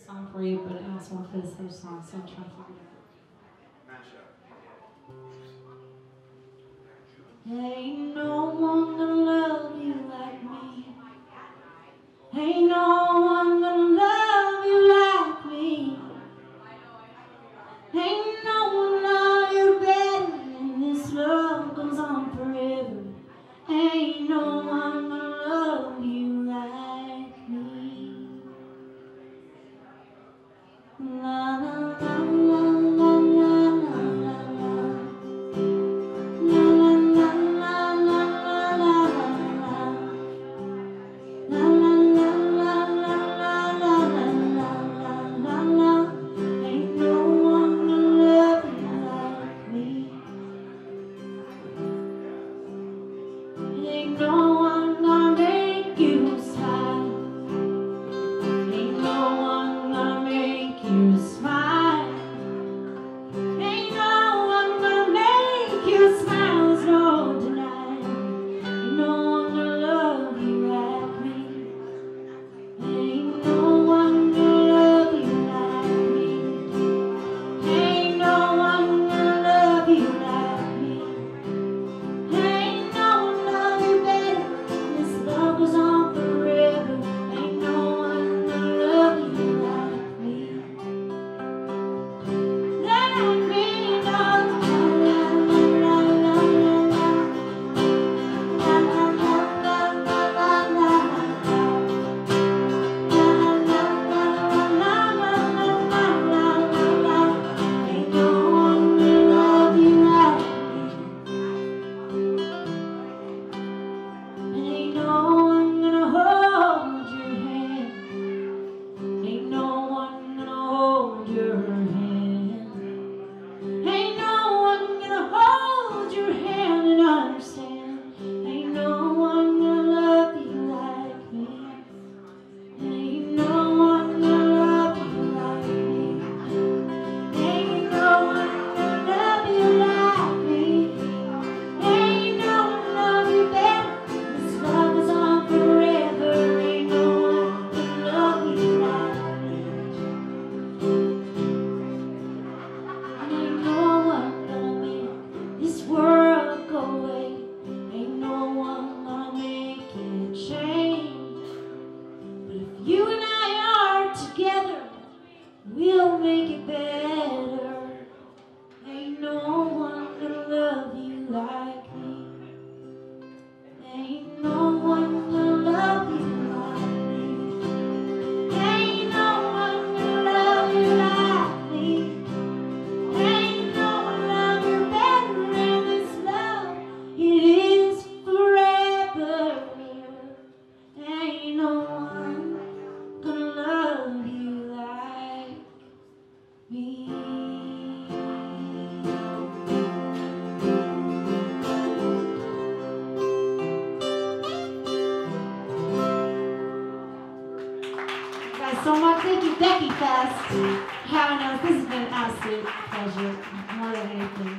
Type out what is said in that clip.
song for you, but I also want to play this other song, so I'm trying to figure it out. Ain't no one gonna love you like me. Ain't no one gonna love you like me. Ain't no one love you better, and this love goes on forever. Ain't no one gonna love you like me. La la la la la la la la. La la la la la la la la. La la la la la la la la la. Ain't no one gonna love you like me. Ain't no one gonna make you smile. Ain't no one gonna make you smile. Ain't no one gonna make you smile, there's no denying. Ain't no one gonna love you like me. Ain't no one gonna love you like me. Ain't no one gonna love you like me. Ain't no one love you better. This love goes on forever. Ain't no one gonna love you like me. Like me, no. La la la la la. La la la la la la la. La la la la la la la. Ain't no one gonna love you like me. Ain't no one gonna hold your hand. Ain't no one gonna hold your hand. Ain't no one gonna hold your hand and understand. Ain't no one gonna love you like me. Ain't no one gonna love you like me. Ain't no one gonna love you like me. Ain't no one love you better. This love is on forever. Ain't no one gonna love you like me. Ain't no one gonna make this world go away. Ain't no one gonna make it change. But if you and I are together, we'll make it better. Ain't no one gonna love you like me. Ain't no one gonna love you like me. Ain't no one gonna love you like me. Ain't no one love you better, and this love, it is forever. Ain't no one gonna love you like me. Thank you guys so much. Thank you, Becky Fest. Having us. This has been an absolute pleasure, more than anything.